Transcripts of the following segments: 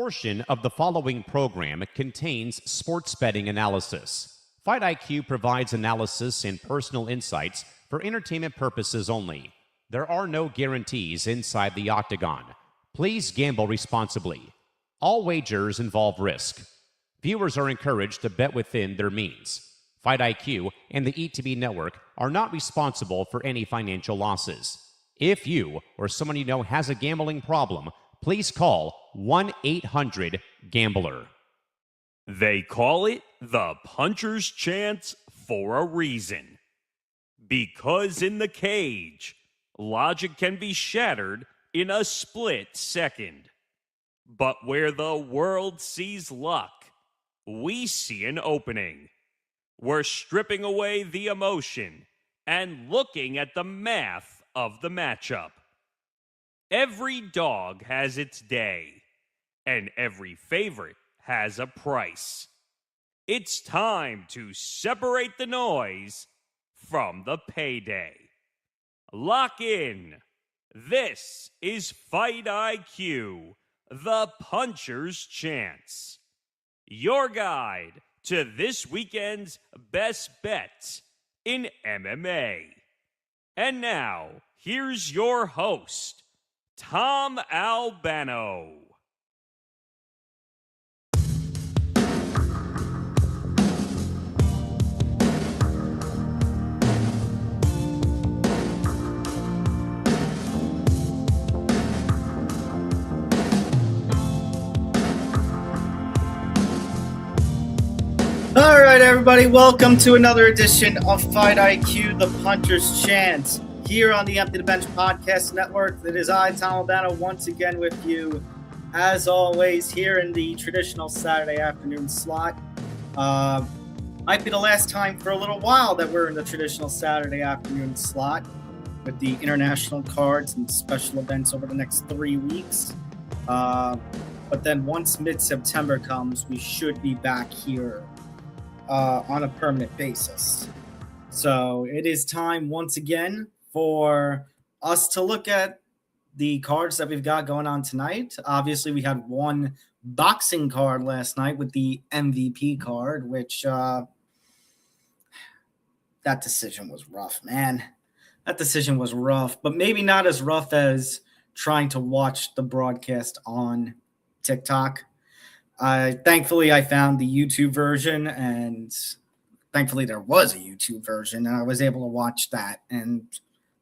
portion of the following program contains sports betting analysis. Fight IQ provides analysis and personal insights for entertainment purposes only. There are no guarantees inside the octagon. Please gamble responsibly. All wagers involve risk. Viewers are encouraged to bet within their means. Fight IQ and the ETB network are not responsible for any financial losses. If you or someone you know has a gambling problem, please call 1-800-GAMBLER. They call it the puncher's chance for a reason. Because in the cage, logic can be shattered in a split second. But where the world sees luck, we see an opening. We're stripping away the emotion and looking at the math of the matchup. Every dog has its day, and every favorite has a price. It's time to separate the noise from the payday. Lock in. This is Fight IQ, the puncher's chance. Your guide to this weekend's best bets in MMA. And now, here's your host, Tom Albano. All right, everybody, welcome to another edition of Fight IQ, the puncher's chance, here on the Empty the Bench podcast network. It is I, Tom Albano, once again with you, as always, here in the traditional Saturday afternoon slot. Might be the last time for a little while that we're in the traditional Saturday afternoon slot with the international cards and special events over the next 3 weeks. But then once mid-September comes, we should be back here on a permanent basis. So it is time once again for us to look at the cards that we've got going on tonight. Obviously, we had one boxing card last night with the MVP card, which that decision was rough, man. That decision was rough, but maybe not as rough as trying to watch the broadcast on TikTok. Thankfully, I found the YouTube version, and thankfully there was a YouTube version, and I was able to watch that, and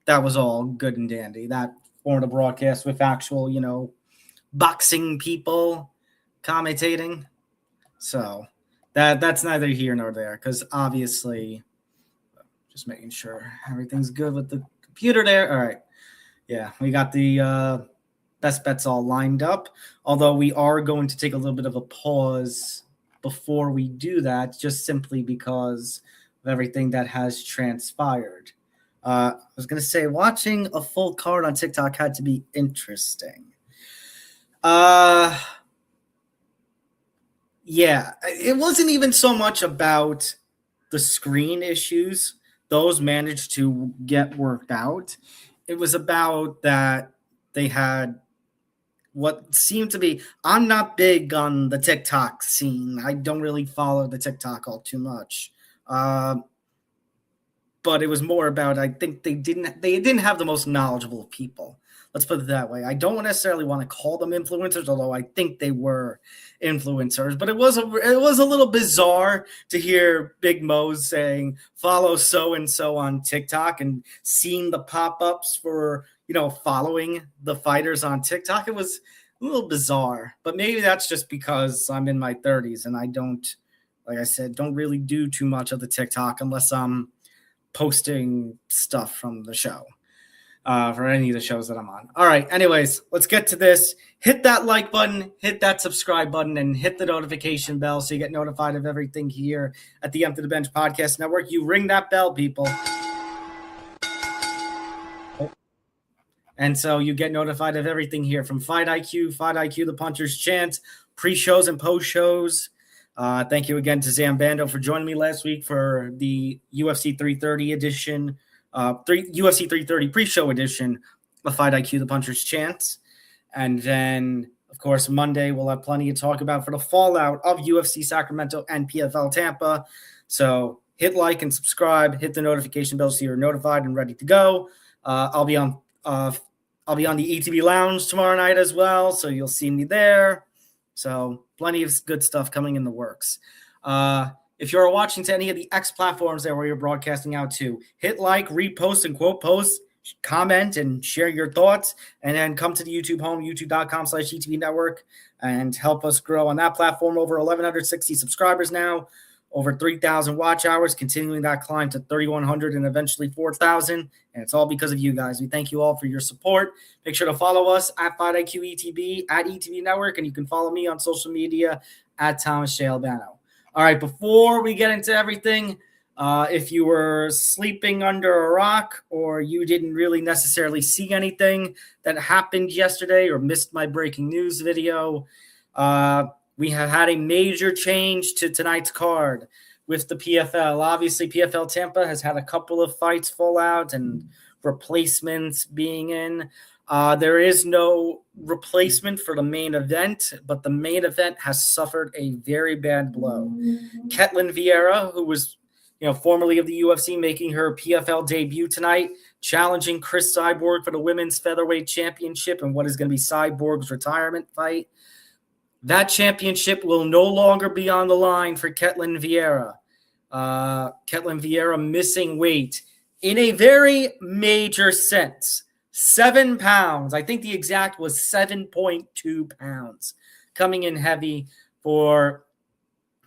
that was all good and dandy. That formed a broadcast with actual, boxing people commentating. So that's neither here nor there, because obviously, just making sure everything's good with the computer there. All right. Yeah, we got the best bets all lined up, although we are going to take a little bit of a pause before we do that, just simply because of everything that has transpired. I was going to say, watching a full card on TikTok had to be interesting. Yeah, it wasn't even so much about the screen issues. Those managed to get worked out. It was about that they had what seemed to be, I'm not big on the TikTok scene. I don't really follow the TikTok all too much. But it was more about, I think they didn't have the most knowledgeable people. Let's put it that way. I don't necessarily want to call them influencers, although I think they were influencers. But it was a little bizarre to hear Big Mo saying, follow so-and-so on TikTok, and seeing the pop-ups for, following the fighters on TikTok. It was a little bizarre, but maybe that's just because I'm in my 30s and I don't, like I said, don't really do too much of the TikTok unless I'm posting stuff from the show. For any of the shows that I'm on. All right, anyways, let's get to this. Hit that like button, hit that subscribe button, and hit the notification bell so you get notified of everything here at the Empty the Bench Podcast Network. You ring that bell, people. And so you get notified of everything here from Fight IQ, the puncher's chance, pre-shows and post-shows. Thank you again to Zambando for joining me last week for the UFC 330 edition, UFC 330 pre-show edition of Fight IQ, the puncher's chance. And then Of course, Monday we'll have plenty to talk about for the fallout of UFC Sacramento and PFL Tampa. So hit like and subscribe, hit the notification bell so you're notified and ready to go. I'll be on the ETB Lounge tomorrow night as well, so you'll see me there. So plenty of good stuff coming in the works. If you're watching to any of the X platforms there where you're broadcasting out to, hit like, repost, and quote post, comment, and share your thoughts, and then come to the YouTube home, youtube.com/ETB Network, and help us grow on that platform. Over 1,160 subscribers now, over 3,000 watch hours, continuing that climb to 3,100 and eventually 4,000. And it's all because of you guys. We thank you all for your support. Make sure to follow us at FightIQ at ETB Network, and you can follow me on social media at Thomas J. Albano. All right, before we get into everything, if you were sleeping under a rock or you didn't really necessarily see anything that happened yesterday or missed my breaking news video, we have had a major change to tonight's card with the PFL. Obviously, PFL Tampa has had a couple of fights fall out and replacements being in. There is no replacement for the main event, but the main event has suffered a very bad blow. Ketlen Vieira, who was formerly of the UFC, making her PFL debut tonight, challenging Cris Cyborg for the women's featherweight championship and what is going to be Cyborg's retirement fight. That championship will no longer be on the line for Ketlen Vieira. Ketlen Vieira missing weight in a very major sense. 7 pounds. I think the exact was 7.2 pounds. Coming in heavy for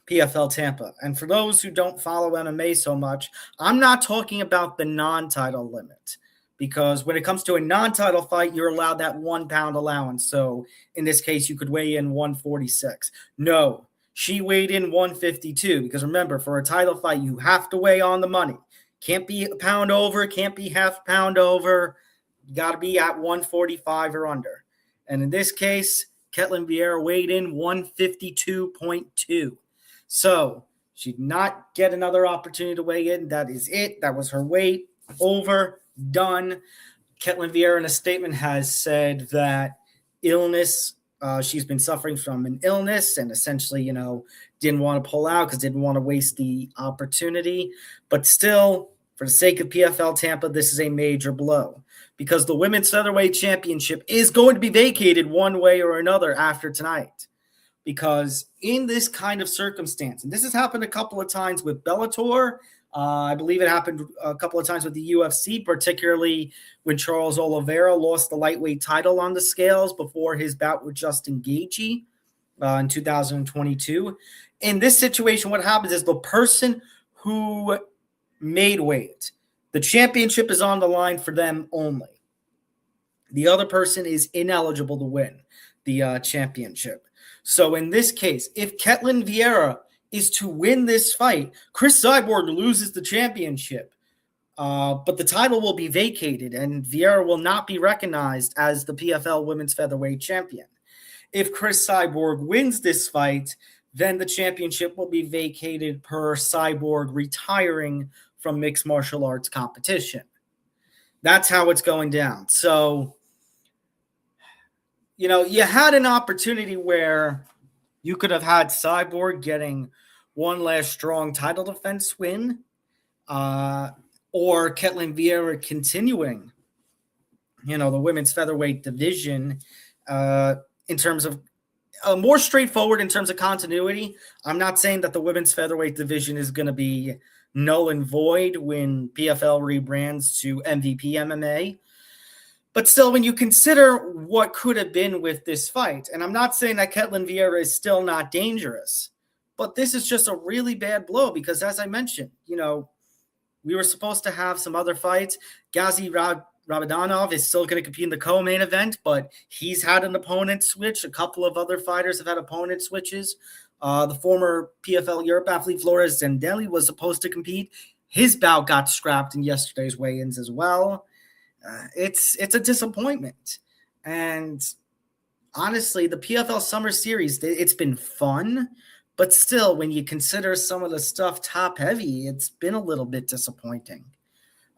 PFL Tampa. And for those who don't follow MMA so much, I'm not talking about the non-title limit, because when it comes to a non-title fight, you're allowed that 1 pound allowance. So in this case, you could weigh in 146. No, she weighed in 152, because remember, for a title fight, you have to weigh on the money. Can't be a pound over, can't be half a pound over. You got to be at 145 or under. And in this case, Ketlen Vieira weighed in 152.2. So she did not get another opportunity to weigh in. That is it. That was her weight. Over. Done. Ketlen Vieira in a statement has said that illness, she's been suffering from an illness and essentially, didn't want to pull out because didn't want to waste the opportunity. But still, for the sake of PFL Tampa, this is a major blow, because the women's featherweight championship is going to be vacated one way or another after tonight. Because in this kind of circumstance, and this has happened a couple of times with Bellator, I believe it happened a couple of times with the UFC, particularly when Charles Oliveira lost the lightweight title on the scales before his bout with Justin Gaethje in 2022. In this situation, what happens is the person who made weight, the championship is on the line for them only. The other person is ineligible to win the championship. So in this case, if Ketlen Vieira is to win this fight, Cris Cyborg loses the championship, but the title will be vacated and Vieira will not be recognized as the PFL women's featherweight champion. If Cris Cyborg wins this fight, then the championship will be vacated per Cyborg retiring from mixed martial arts competition. That's how it's going down. So, you had an opportunity where you could have had Cyborg getting one last strong title defense win, or Ketlen Vieira continuing, the women's featherweight division in terms of more straightforward in terms of continuity. I'm not saying that the women's featherweight division is going to be null and void when PFL rebrands to MVP MMA. But still, when you consider what could have been with this fight, and I'm not saying that Ketlen Vieira is still not dangerous, but this is just a really bad blow because, as I mentioned, we were supposed to have some other fights. Ghazi Rabadanov is still going to compete in the co-main event, but he's had an opponent switch. A couple of other fighters have had opponent switches. The former PFL Europe athlete Flores Zendeli was supposed to compete. His bout got scrapped in yesterday's weigh-ins as well. It's a disappointment. And honestly, the PFL Summer Series, it's been fun, but still, when you consider some of the stuff top-heavy, it's been a little bit disappointing.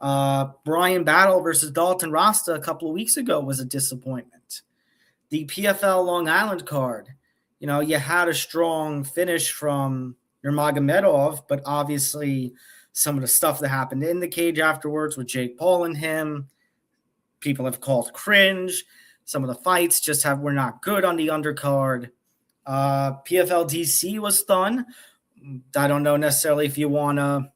Brian Battle versus Dalton Rasta a couple of weeks ago was a disappointment. the PFL Long Island card, you had a strong finish from Nurmagomedov, but obviously some of the stuff that happened in the cage afterwards with Jake Paul and him, people have called cringe. Some of the fights just were not good on the undercard. PFL DC was fun. I don't know necessarily if you want to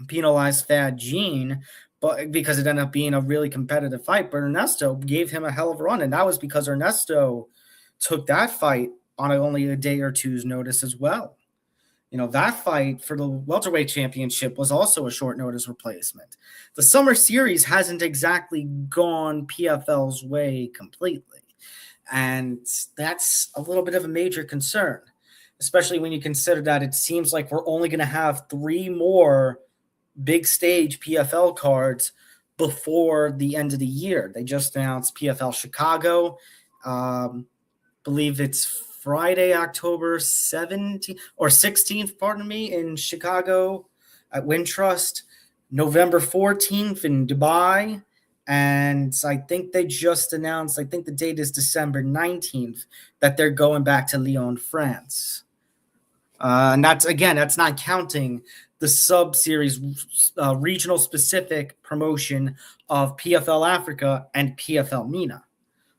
penalize Fad Gene, but because it ended up being a really competitive fight. But Ernesto gave him a hell of a run, and that was because Ernesto took that fight on only a day or two's notice as well. That fight for the welterweight championship was also a short notice replacement. The summer series hasn't exactly gone PFL's way completely. And that's a little bit of a major concern, especially when you consider that it seems like we're only going to have 3 more big stage PFL cards before the end of the year. They just announced PFL Chicago. Believe it's Friday, October 17th or 16th, in Chicago at Wintrust, November 14th in Dubai. And I think they just announced, I think the date is December 19th, that they're going back to Lyon, France. And that's not counting the sub-series regional specific promotion of PFL Africa and PFL MENA.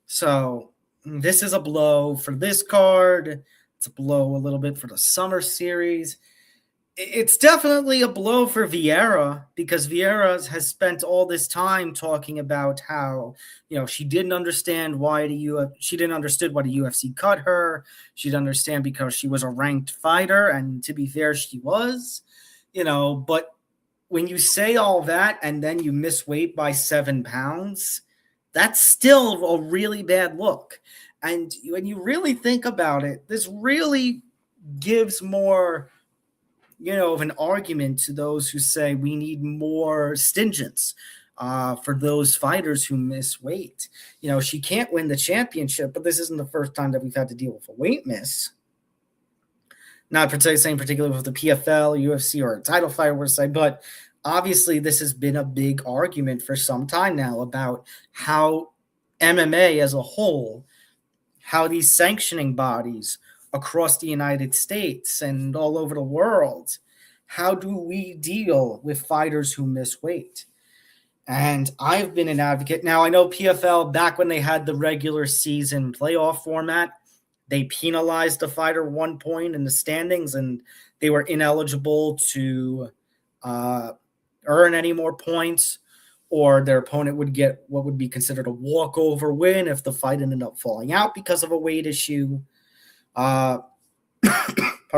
So this is a blow for this card. It's a blow a little bit for the summer series. It's definitely a blow for Vieira because Vieira has spent all this time talking about how, she didn't understand why she didn't understand why the UFC cut her. She didn't understand because she was a ranked fighter, and to be fair, she was, but when you say all that and then you miss weight by 7 pounds, that's still a really bad look. And when you really think about it, this really gives more, of an argument to those who say we need more stingence for those fighters who miss weight. She can't win the championship, but this isn't the first time that we've had to deal with a weight miss. Not saying particularly with the PFL, UFC, or a title fighter would say, but obviously this has been a big argument for some time now about how MMA as a whole, how these sanctioning bodies across the United States and all over the world, how do we deal with fighters who miss weight? And I've been an advocate. Now, I know PFL, back when they had the regular season playoff format, they penalized the fighter 1 point in the standings, and they were ineligible to earn any more points, or their opponent would get what would be considered a walkover win if the fight ended up falling out because of a weight issue. Pardon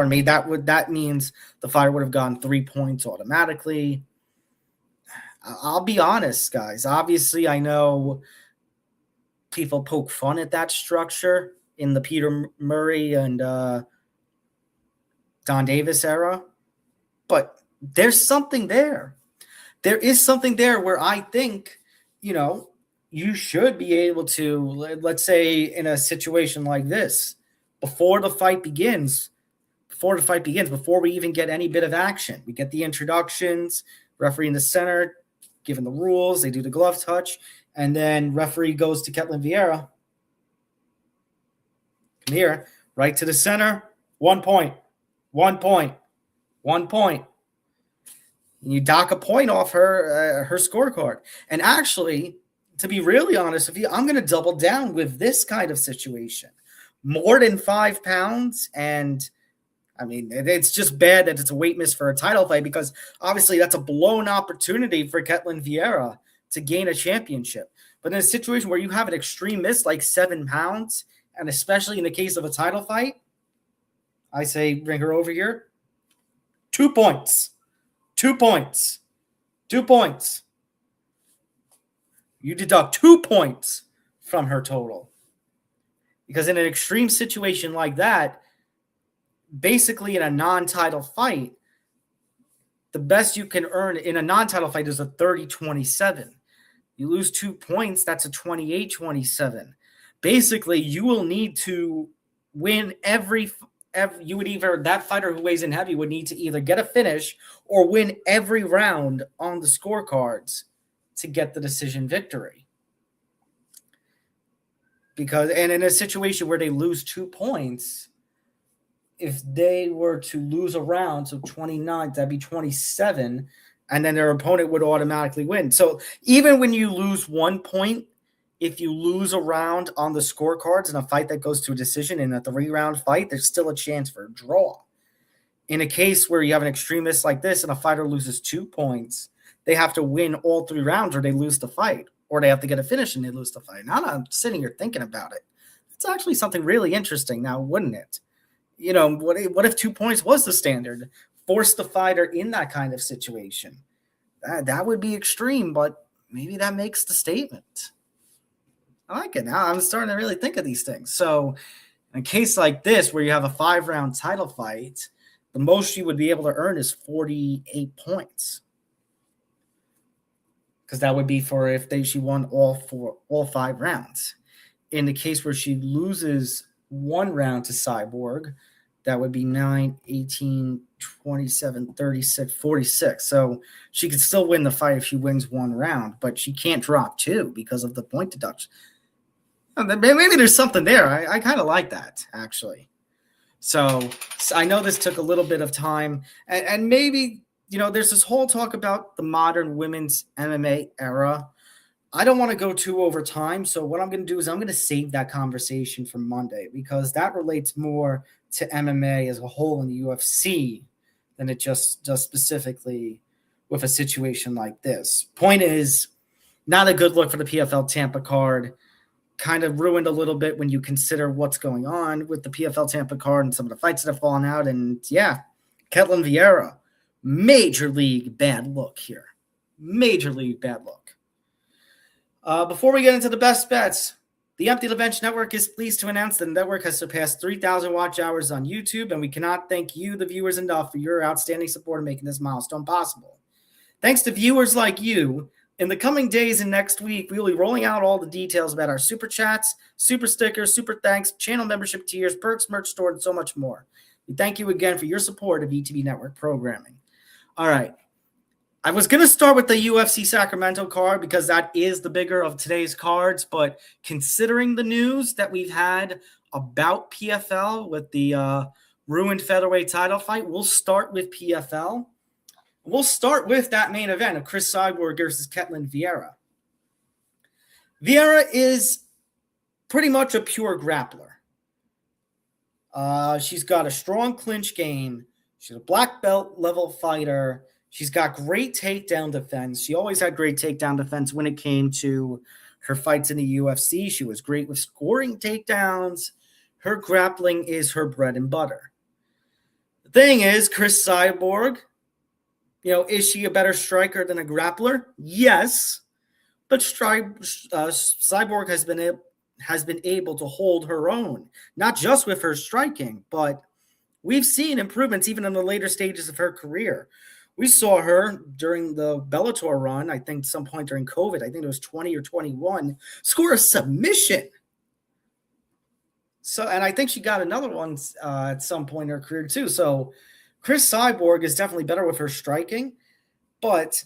me, that means the fighter would have gotten 3 points automatically. I'll be honest, guys. Obviously, I know people poke fun at that structure in the Peter Murray and Don Davis era, but there's something there. There is something there where I think, you should be able to, let's say in a situation like this, before the fight begins, before we even get any bit of action, we get the introductions, referee in the center, given the rules, they do the glove touch, and then referee goes to Ketlen Vieira. Come here, right to the center, 1 point, 1 point, 1 point. And you dock a point off her scorecard. And actually, to be really honest with you, I'm going to double down with this kind of situation. More than 5 pounds, and I mean, it's just bad that it's a weight miss for a title fight, because obviously that's a blown opportunity for Ketlen Vieira to gain a championship. But in a situation where you have an extreme miss like 7 pounds, and especially in the case of a title fight, I say bring her over here. 2 points. 2 points. 2 points. You deduct 2 points from her total. Because in an extreme situation like that, basically in a non-title fight, the best you can earn in a non-title fight is a 30-27. You lose 2 points, that's a 28-27. Basically, you will need to win every that fighter who weighs in heavy would need to either get a finish or win every round on the scorecards to get the decision victory. and in a situation where they lose 2 points, if they were to lose a round, so 29, that'd be 27, and then their opponent would automatically win. So even when you lose 1 point, if you lose a round on the scorecards in a fight that goes to a decision in a 3-round fight, there's still a chance for a draw. In a case where you have an extremist like this and a fighter loses 2 points, they have to win all 3 rounds or they lose the fight, or they have to get a finish and they lose the fight. Now I'm sitting here thinking about it. It's actually something really interesting now, wouldn't it? You know, what if 2 points was the standard? Force the fighter in that kind of situation. That would be extreme, but maybe that makes the statement. I like it. Now I'm starting to really think of these things. So in a case like this, where you have a 5-round title fight, the most you would be able to earn is 48 points. Because that would be for if she won all 5 rounds. In the case where she loses 1 round to Cyborg, that would be 9, 18, 27, 36, 46. So she could still win the fight if she wins 1 round, but she can't drop 2 because of the point deduction. Maybe there's something there. I kind of like that, actually. So I know this took a little bit of time, and maybe, you know, there's this whole talk about the modern women's MMA era. I don't want to go too over time, so what I'm going to do is I'm going to save that conversation for Monday, because that relates more to MMA as a whole in the UFC than it just does specifically with a situation like this. Point is, not a good look for the PFL Tampa card. Kind of ruined a little bit when you consider what's going on with the PFL Tampa card and some of the fights that have fallen out. And yeah, Ketlen Vieira, major league bad look here. Major league bad look. Before we get into the best bets, the Empty the Bench Network is pleased to announce that the network has surpassed 3,000 watch hours on YouTube, and we cannot thank you, the viewers, enough for your outstanding support in making this milestone possible. Thanks to viewers like you, in the coming days and next week, we will be rolling out all the details about our super chats, super stickers, super thanks, channel membership tiers, perks, merch store, and so much more. We thank you again for your support of ETB Network programming. All right. I was going to start with the UFC Sacramento card because that is the bigger of today's cards, but considering the news that we've had about PFL with the ruined featherweight title fight, we'll start with PFL. We'll start with that main event of Cris Cyborg versus Ketlen Vieira. Vieira is pretty much a pure grappler. She's got a strong clinch game. She's a black belt level fighter. She's got great takedown defense. She always had great takedown defense when it came to her fights in the UFC. She was great with scoring takedowns. Her grappling is her bread and butter. The thing is, Cris Cyborg, you know, is she a better striker than a grappler? Yes, but Cyborg has been able to hold her own, not just with her striking, but we've seen improvements even in the later stages of her career. We saw her during the Bellator run, I think some point during COVID, I think it was 20 or 21, score a submission. So, and I think she got another one at some point in her career too. So Cris Cyborg is definitely better with her striking, but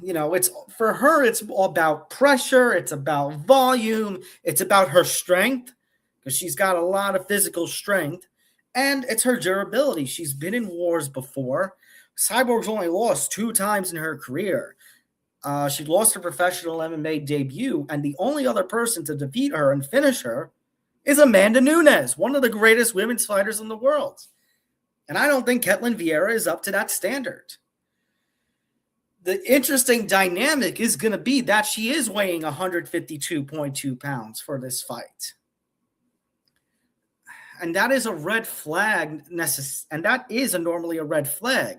you know, it's for her, it's all about pressure. It's about volume. It's about her strength because she's got a lot of physical strength, and it's her durability. She's been in wars before. Cyborg's only lost 2 times in her career. She lost her professional MMA debut, and the only other person to defeat her and finish her is Amanda Nunes, one of the greatest women's fighters in the world. And I don't think Ketlen Vieira is up to that standard. The interesting dynamic is going to be that she is weighing 152.2 pounds for this fight. And that is a red flag, and that is normally a red flag.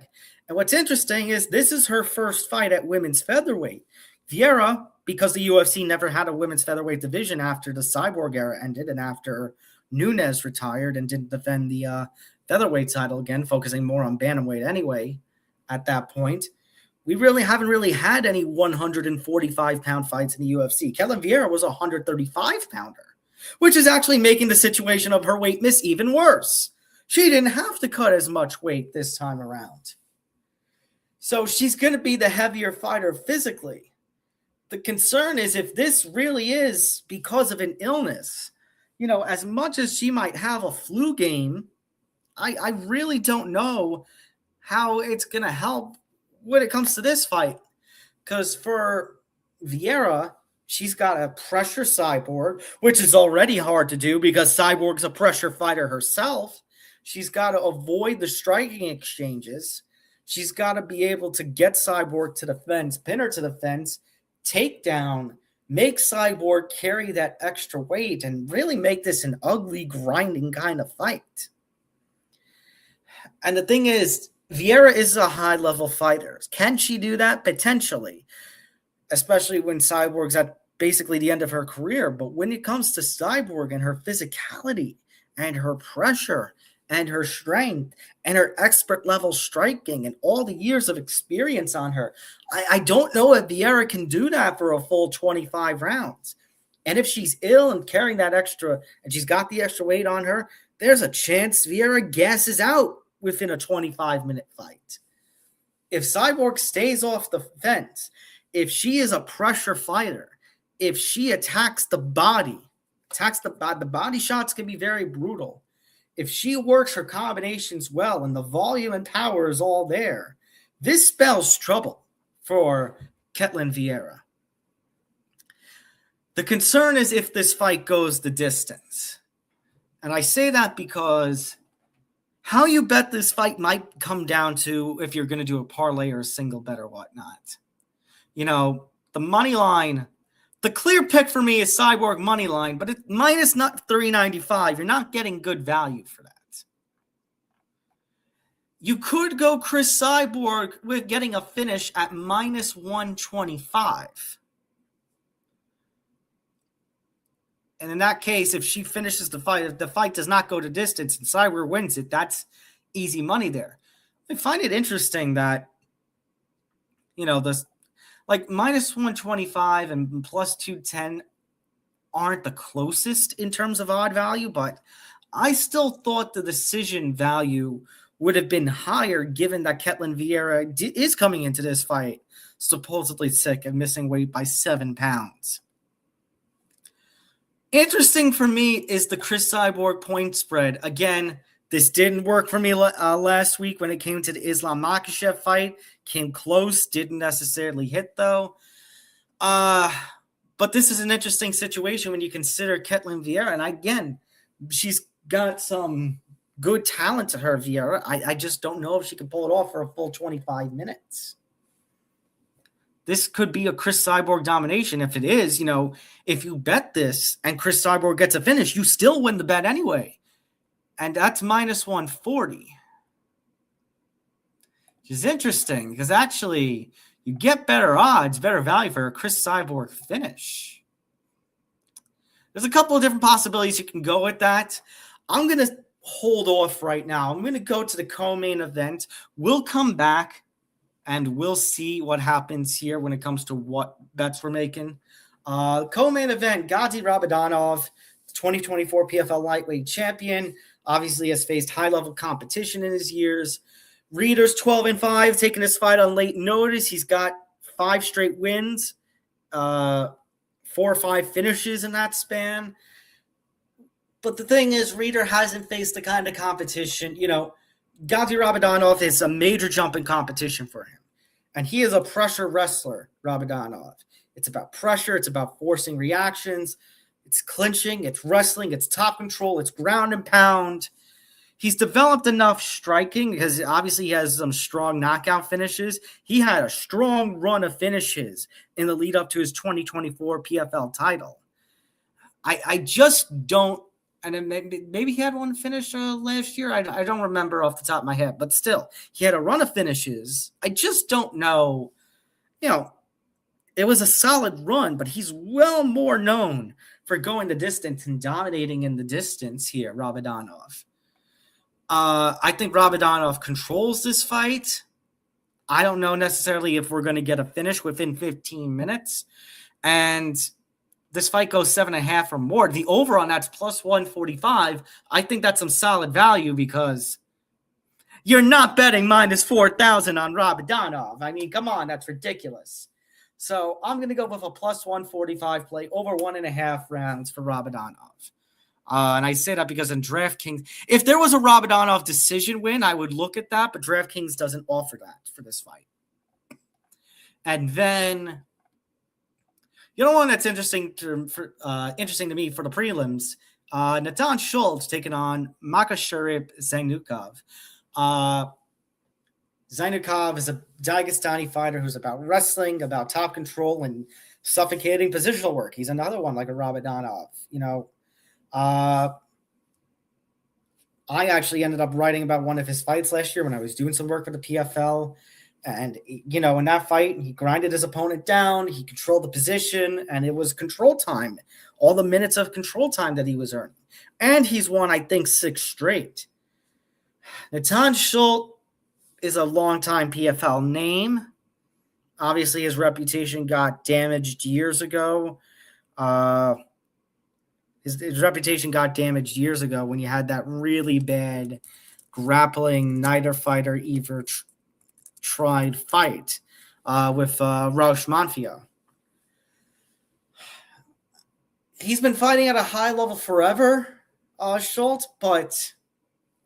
And what's interesting is this is her first fight at women's featherweight. Vieira, because the UFC never had a women's featherweight division after the Cyborg era ended and after Nunes retired and didn't defend the featherweight title again, focusing more on bantamweight anyway at that point, we really haven't had any 145-pound fights in the UFC. Ketlen Vieira was a 135-pounder. Which is actually making the situation of her weight miss even worse. She didn't have to cut as much weight this time around. So she's going to be the heavier fighter physically. The concern is if this really is because of an illness, as much as she might have a flu game, I really don't know how it's going to help when it comes to this fight. Because for Vieira, she's got to pressure Cyborg, which is already hard to do because Cyborg's a pressure fighter herself. She's got to avoid the striking exchanges. She's got to be able to get Cyborg to the fence, pin her to the fence, take down, make Cyborg carry that extra weight, and really make this an ugly, grinding kind of fight. And the thing is, Vieira is a high-level fighter. Can she do that? Potentially, especially when Cyborg's at basically the end of her career. But when it comes to Cyborg and her physicality and her pressure and her strength and her expert-level striking and all the years of experience on her, I don't know if Vieira can do that for a full 25 rounds. And if she's ill and carrying that extra, and she's got the extra weight on her, there's a chance Vieira gasses out within a 25-minute fight. If Cyborg stays off the fence, if she is a pressure fighter, if she attacks the body, the body shots can be very brutal. If she works her combinations well and the volume and power is all there, this spells trouble for Ketlen Vieira. The concern is if this fight goes the distance. And I say that because how you bet this fight might come down to if you're going to do a parlay or a single bet or whatnot. The money line, the clear pick for me is Cyborg money line, but it's minus not 395. You're not getting good value for that. You could go Cris Cyborg with getting a finish at minus 125. And in that case, if she finishes the fight, if the fight does not go to distance and Cyborg wins it, that's easy money there. I find it interesting that, this like minus 125 and plus 210 aren't the closest in terms of odd value, but I still thought the decision value would have been higher given that Ketlen Vieira is coming into this fight supposedly sick and missing weight by 7 pounds. Interesting for me is the Cris Cyborg point spread. Again, this didn't work for me last week when it came to the Islam Makhachev fight. Came close, didn't necessarily hit though. But this is an interesting situation when you consider Ketlen Vieira. And again, she's got some good talent to her, Vieira. I just don't know if she can pull it off for a full 25 minutes. This could be a Cris Cyborg domination. If it is, if you bet this and Cris Cyborg gets a finish, you still win the bet anyway. And that's minus 140. Which is interesting because actually you get better odds, better value for a Cris Cyborg finish. There's a couple of different possibilities you can go with that. I'm going to hold off right now. I'm going to go to the co-main event. We'll come back and we'll see what happens here when it comes to what bets we're making. Co-main event, Gadzhi Rabadanov, 2024 PFL lightweight champion, obviously has faced high-level competition in his years. Reader's 12-5, taking this fight on late notice. He's got 5 straight wins, 4 or 5 finishes in that span. But the thing is, Reader hasn't faced the kind of competition. Gadzhi Rabadanov is a major jump in competition for him. And he is a pressure wrestler, Rabadanov. It's about pressure. It's about forcing reactions. It's clinching. It's wrestling. It's top control. It's ground and pound. He's developed enough striking because obviously he has some strong knockout finishes. He had a strong run of finishes in the lead up to his 2024 PFL title. I just don't. And then maybe he had one finish last year. I don't remember off the top of my head. But still, he had a run of finishes. I just don't know. It was a solid run, but he's well more known for going the distance and dominating in the distance here, Rabadanov. I think Rabadanov controls this fight. I don't know necessarily if we're going to get a finish within 15 minutes. And this fight goes 7.5 or more. The over on that's plus 145. I think that's some solid value because you're not betting minus 4,000 on Rabadanov. I mean, come on, that's ridiculous. So I'm going to go with a plus 145 play over 1.5 rounds for Rabadonov. And I say that because in DraftKings, if there was a Rabadonov decision win, I would look at that, but DraftKings doesn't offer that for this fight. And then, one that's interesting to me for the prelims, Natan Schultz taking on Makasharip Zainukov. Zainukov is a Dagestani fighter who's about wrestling, about top control, and suffocating positional work. He's another one like a Rabadonov. I actually ended up writing about one of his fights last year when I was doing some work for the PFL. And, in that fight, he grinded his opponent down. He controlled the position, and it was control time, all the minutes of control time that he was earning. And he's won, I think, 6 straight. Natan Schultz is a longtime PFL name. Obviously, his reputation got damaged years ago. His reputation got damaged years ago when you had that really bad grappling neither fighter ever tried fight with Rausch Manfia. He's been fighting at a high level forever, Schultz, but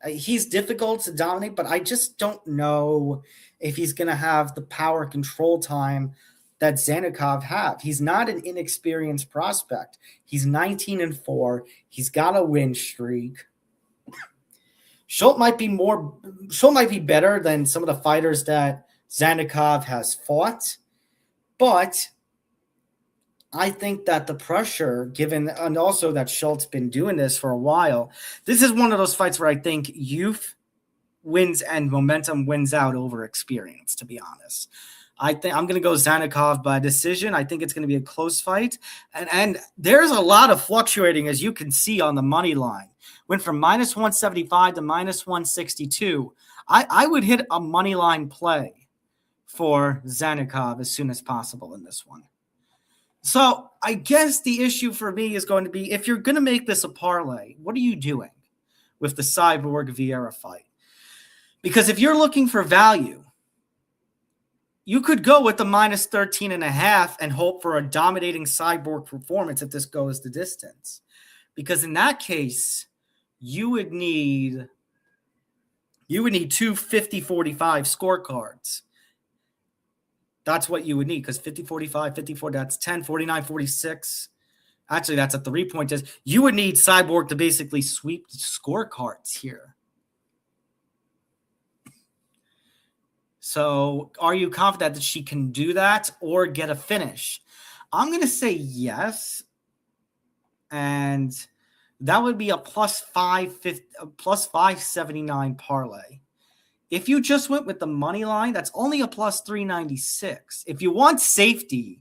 he's difficult to dominate, but I just don't know if he's going to have the power control time that Zainukov have. He's not an inexperienced prospect. He's 19-4. He's got a win streak. Schultz might be better than some of the fighters that Zainukov has fought, but I think that the pressure and also that Schultz been doing this for a while, this is one of those fights where I think youth wins and momentum wins out over experience, to be honest. I think I'm going to go Zainukov by decision. I think it's going to be a close fight. And there's a lot of fluctuating, as you can see on the money line. Went from minus 175 to minus 162. I would hit a money line play for Zainukov as soon as possible in this one. So I guess the issue for me is going to be, if you're going to make this a parlay, what are you doing with the Cyborg Vieira fight? Because if you're looking for value, you could go with the minus 13.5 and hope for a dominating Cyborg performance if this goes the distance. Because in that case, you would need 2 50-45 scorecards. That's what you would need, because 50-45, 54, that's 10, 49-46. Actually, that's a 3-point test. You would need Cyborg to basically sweep the scorecards here. So are you confident that she can do that or get a finish? I'm going to say yes. And that would be a plus 579 parlay. If you just went with the money line, that's only a plus 396. If you want safety,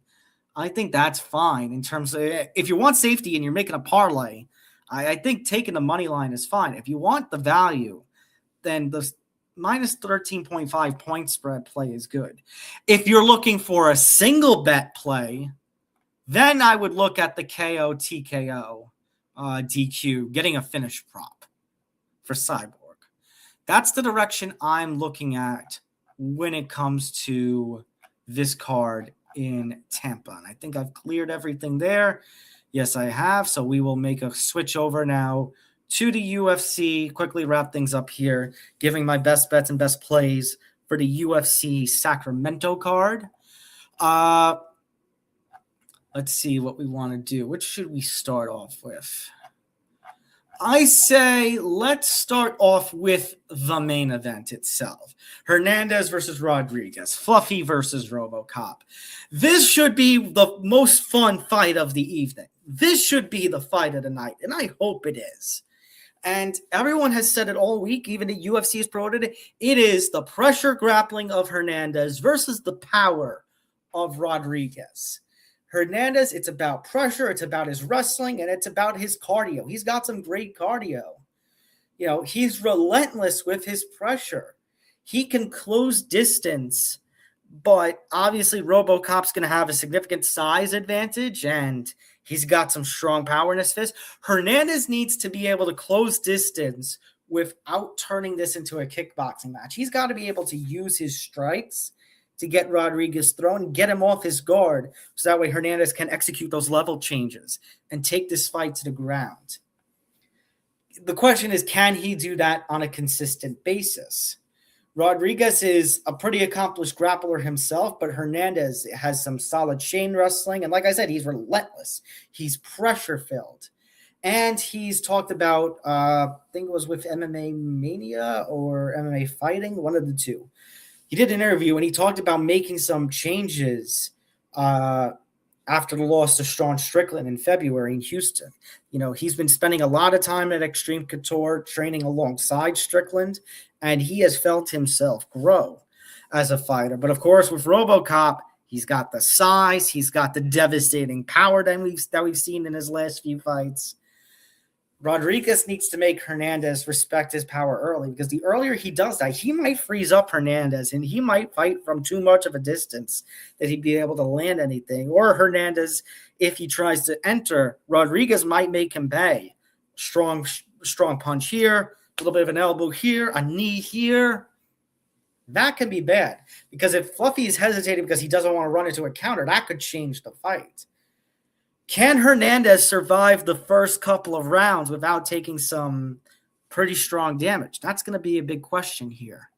I think that's fine. In terms of, if you want safety and you're making a parlay, I think taking the money line is fine. If you want the value, then the minus 13.5 point spread play is good. If you're looking for a single bet play, then I would look at the KO, TKO, DQ, getting a finish prop for Cyborg. That's the direction I'm looking at when it comes to this card in Tampa. And I think I've cleared everything there. Yes, I have. So we will make a switch over now to the UFC. Quickly wrap things up here, giving my best bets and best plays for the UFC Sacramento card. Let's see what we want to do. Which should we start off with? I say let's start off with the main event itself. Hernandez versus Rodrigues. Fluffy versus Robocop. This should be the most fun fight of the evening. This should be the fight of the night, and I hope it is. And everyone has said it all week, even the UFC has promoted it. It is the pressure grappling of Hernandez versus the power of Rodrigues. Hernandez, it's about pressure, it's about his wrestling, and it's about his cardio. He's got some great cardio. He's relentless with his pressure. He can close distance, but obviously Robocop's going to have a significant size advantage, and he's got some strong power in his fist. Hernandez needs to be able to close distance without turning this into a kickboxing match. He's got to be able to use his strikes to get Rodrigues thrown, get him off his guard, so that way Hernandez can execute those level changes and take this fight to the ground. The question is, can he do that on a consistent basis? Rodrigues is a pretty accomplished grappler himself, but Hernandez has some solid chain wrestling. And like I said, he's relentless. He's pressure-filled. And he's talked about, I think it was with MMA Mania or MMA Fighting, one of the two. He did an interview and he talked about making some changes after the loss to Sean Strickland in February in Houston. You know, he's been spending a lot of time at Extreme Couture training alongside Strickland, and he has felt himself grow as a fighter. But of course, with Robocop, he's got the size, he's got the devastating power that we've seen in his last few fights. Rodrigues needs to make Hernandez respect his power early, because the earlier he does that, he might freeze up Hernandez and he might fight from too much of a distance that he'd be able to land anything. Or Hernandez, if he tries to enter, Rodrigues might make him pay. Strong punch here, a little bit of an elbow here, a knee here. That could be bad, because if Fluffy is hesitating because he doesn't want to run into a counter, that could change the fight. Can Hernandez survive the first couple of rounds without taking some pretty strong damage? That's going to be a big question here.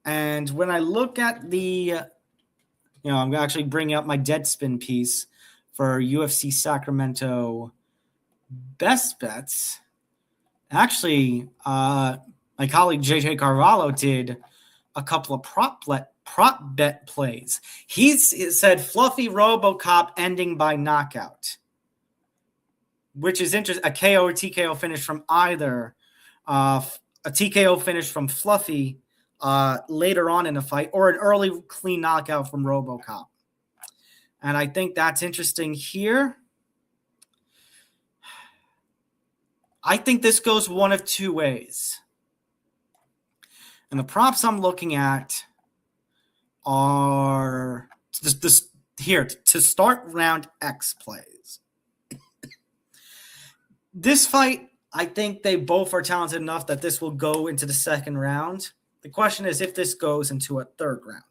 And when I look at I'm actually bringing up my Deadspin piece for UFC Sacramento best bets. Actually, my colleague JJ Carvalho did a couple of prop bet plays. He said Fluffy Robocop ending by knockout, which is interesting. A KO or TKO finish from either. A TKO finish from Fluffy later on in the fight, or an early clean knockout from Robocop. And I think that's interesting here. I think this goes one of two ways. And the props I'm looking at are here to start round X plays. This fight, I think they both are talented enough that this will go into the second round. The question is if this goes into a third round.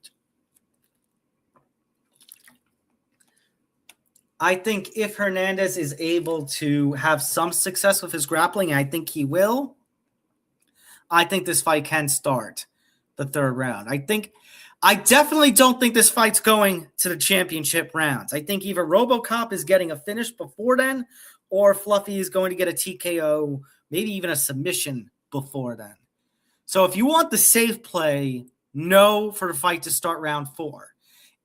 I think if Hernandez is able to have some success with his grappling, I think he will. I think this fight can start the third round. I definitely don't think this fight's going to the championship rounds. I think either Robocop is getting a finish before then, or Fluffy is going to get a TKO, maybe even a submission before then. So if you want the safe play, no for the fight to start round 4.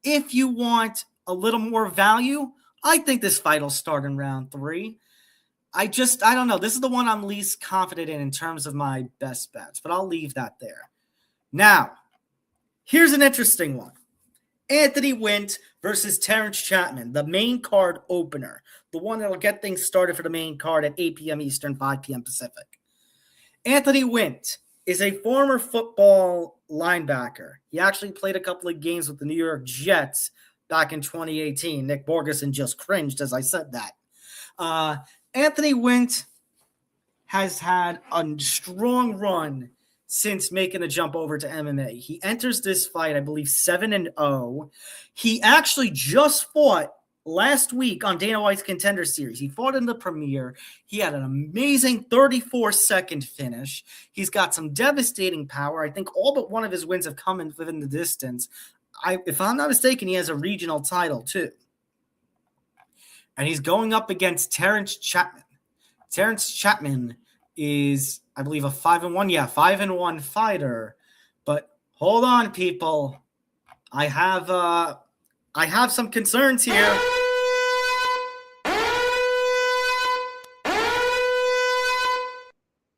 If you want a little more value, I think this fight will start in round 3. I don't know. This is the one I'm least confident in terms of my best bets, but I'll leave that there. Now, here's an interesting one. Anthony Wint versus Terrence Chapman, the main card opener, the one that will get things started for the main card at 8 p.m. Eastern, 5 p.m. Pacific. Anthony Wint is a former football linebacker. He actually played a couple of games with the New York Jets back in 2018. Nick Borgeson just cringed as I said that. Anthony Wint has had a strong run since making a jump over to MMA. He enters this fight, I believe, 7-0. He actually just fought last week on Dana White's Contender Series. He fought in the premiere. He had an amazing 34-second finish. He's got some devastating power. I think all but one of his wins have come in within the distance. If I'm not mistaken, he has a regional title too. And he's going up against Terrence Chapman. Terrence Chapman is, I believe, a 5-1. Yeah, 5-1 fighter. But hold on, people. I have some concerns here.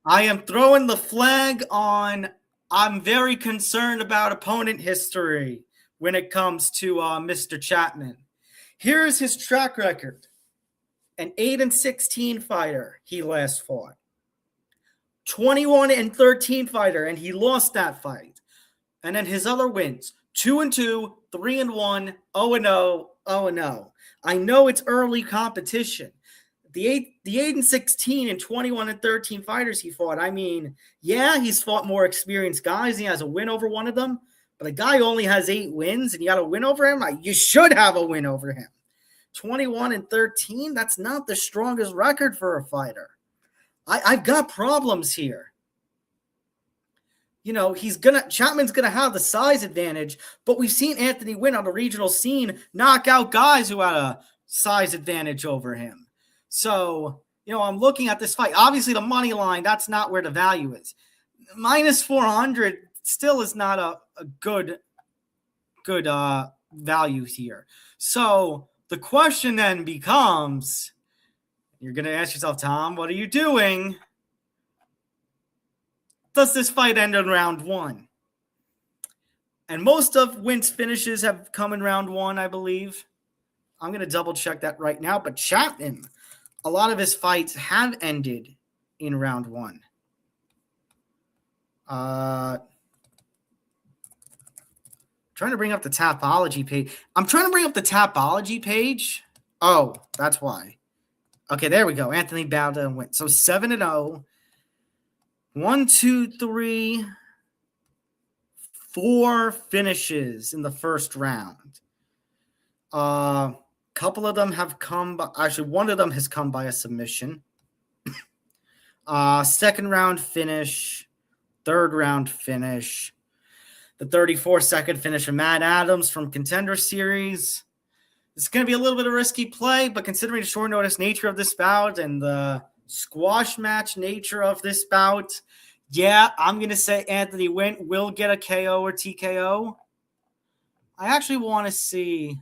I am throwing the flag on. I'm very concerned about opponent history when it comes to Mr. Chapman. Here is his track record. An 8-16 fighter he last fought. 21-13 fighter, and he lost that fight. And then his other wins, 2-2, 3-1, 0-0, 0-0. I know it's early competition. the 8-16 and 21-13 fighters he fought. I mean, yeah, he's fought more experienced guys. He has a win over one of them, but a guy only has 8 wins, and you got a win over him. You should have a win over him. 21-13. That's not the strongest record for a fighter. I've got problems here. You know, Chapman's gonna have the size advantage, but we've seen Anthony win on the regional scene, knock out guys who had a size advantage over him. So, you know, I'm looking at this fight. Obviously, the money line, that's not where the value is. Minus 400 still is not a good value here. So the question then becomes, you're going to ask yourself, Tom, what are you doing? Does this fight end in round 1? And most of Wint's finishes have come in round 1, I believe. I'm going to double check that right now. But Chapman, a lot of his fights have ended in round 1. Trying to bring up the Tapology page. I'm trying to bring up the Tapology page. Oh, that's why. Okay, there we go. Anthony Bowda and Wint. So 7-0. 1, 2, 3, 4 finishes in the first round. Couple of them have come by, actually one of them has come by a submission. Second round finish, third round finish, the 34-second finish from Matt Adams from Contender Series. It's going to be a little bit of a risky play, but considering the short notice nature of this bout and the squash match nature of this bout, yeah, I'm going to say Anthony Wint will get a KO or TKO. I actually want to see,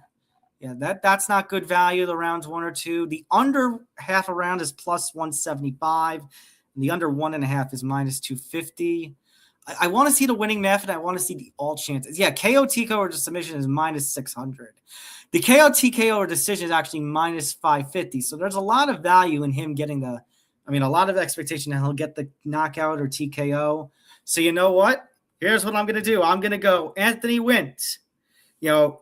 that's not good value, the rounds 1 or 2. The under half a round is plus 175, and the under 1.5 is minus 250. I want to see the winning method. I want to see the all chances. Yeah, KO, TKO, or submission is minus 600. The KO, TKO, or decision is actually minus 550. So there's a lot of value in him getting a lot of expectation that he'll get the knockout or TKO. So you know what? Here's what I'm going to do. I'm going to go Anthony Wint. You know,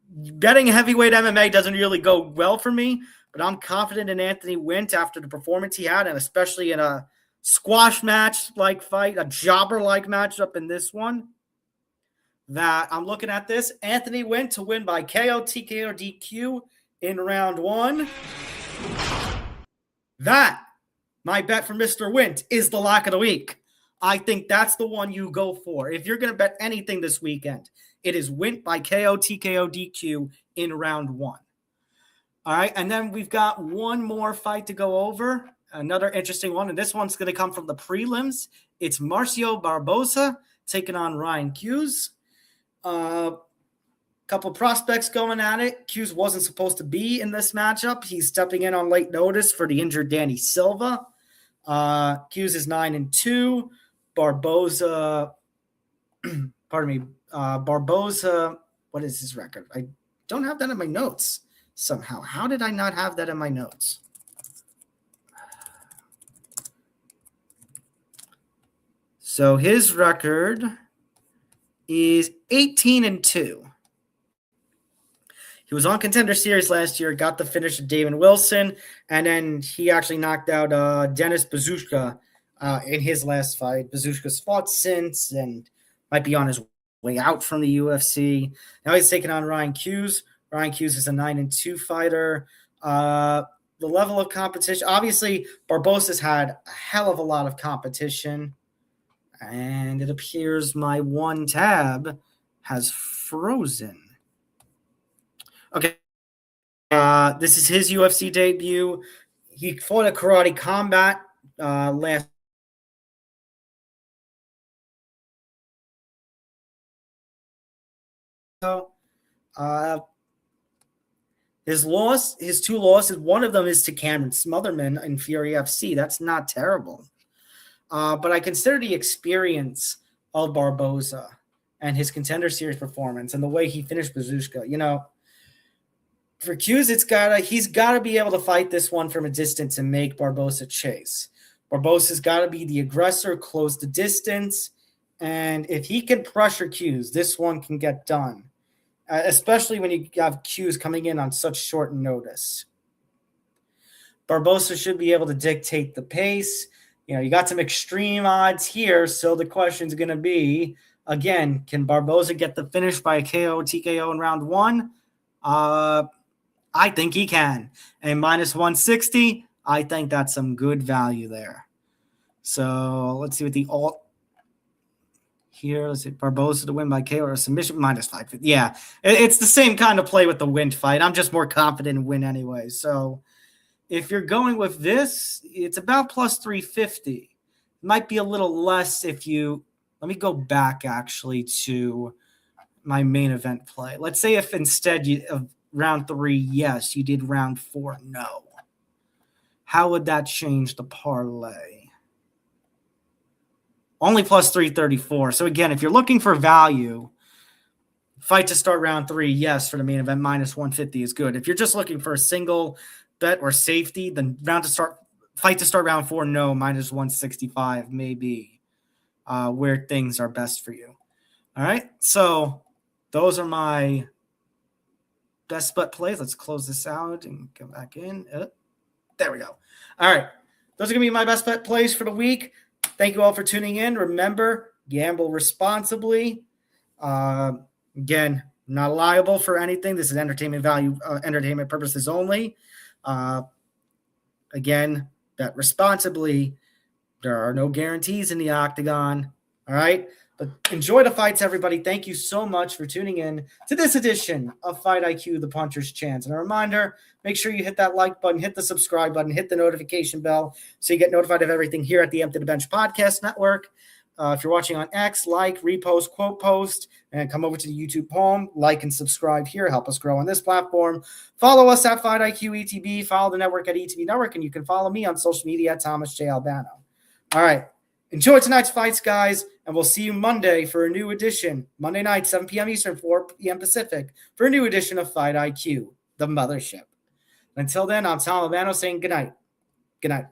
betting heavyweight MMA doesn't really go well for me, but I'm confident in Anthony Wint after the performance he had, and especially in a squash match-like fight, a jobber-like matchup in this one, that I'm looking at this. Anthony Wint to win by KO, TKO, or DQ in round 1. That, my bet for Mr. Wint, is the lock of the week. I think that's the one you go for. If you're going to bet anything this weekend, it is Wint by KO, TKO, DQ in round 1. All right, and then we've got one more fight to go over. Another interesting one, and this one's going to come from the prelims. It's Marcio Barbosa taking on Ryan Hughes. Couple prospects going at it. Hughes wasn't supposed to be in this matchup. He's stepping in on late notice for the injured Danny Silva. Hughes is 9-2. Barbosa, Barbosa, what is his record? I don't have that in my notes somehow. How did I not have that in my notes? So his record is 18-2. He was on Contender Series last year, got the finish of Damon Wilson, and then he actually knocked out Dennis Bezushka in his last fight. Bezushka's fought since and might be on his way out from the UFC. Now he's taking on Ryan Hughes. Ryan Hughes is a 9-2 fighter. The level of competition, obviously, Barbosa's had a hell of a lot of competition. And it appears my one tab has frozen. Okay. This is his UFC debut. He fought a Karate Combat last. His two losses, one of them is to Cameron Smotherman in Fury FC. That's not terrible. But I consider the experience of Barbosa and his Contender Series performance and the way he finished Bezushka. You know, for Hughes, he's got to be able to fight this one from a distance and make Barbosa chase. Barbosa's got to be the aggressor, close the distance, and if he can pressure Hughes, this one can get done, especially when you have Hughes coming in on such short notice. Barbosa should be able to dictate the pace. You got some extreme odds here. So the question is going to be, again, can Barbosa get the finish by a KO, TKO in round 1? I think he can. And minus 160, I think that's some good value there. So let's see what the alt here. Let's see, Barbosa to win by KO or submission, minus 550. Yeah, it's the same kind of play with the Win fight. I'm just more confident in Win anyway. So if you're going with this, it's about plus 350. It might be a little less if you – let me go back actually to my main event play. Let's say if instead of round 3, yes, you did round 4, no. How would that change the parlay? Only plus 334. So again, if you're looking for value, fight to start round 3, yes, for the main event, minus 150 is good. If you're just looking for a single bet or safety, then fight to start round 4, no, minus 165 maybe where things are best for you. All right, so those are my best bet plays. Let's close this out and come back in. There we go. All right, those are going to be my best bet plays for the week. Thank you all for tuning in. Remember, gamble responsibly. Again, not liable for anything. This is entertainment value, entertainment purposes only. Again, bet responsibly. There are no guarantees in the octagon. All right. But enjoy the fights, everybody. Thank you so much for tuning in to this edition of Fight IQ, the Puncher's Chance. And a reminder, make sure you hit that like button, hit the subscribe button, hit the notification bell so you get notified of everything here at the Empty the Bench Podcast Network. If you're watching on X, like, repost, quote post, and come over to the YouTube home, like and subscribe here. Help us grow on this platform. Follow us at Fight IQ ETB. Follow the network at ETB Network, and you can follow me on social media at Thomas J. Albano. All right. Enjoy tonight's fights, guys, and we'll see you Monday for a new edition, Monday night, 7 p.m. Eastern, 4 p.m. Pacific, for a new edition of Fight IQ, the mothership. Until then, I'm Tom Albano saying good night. Good night.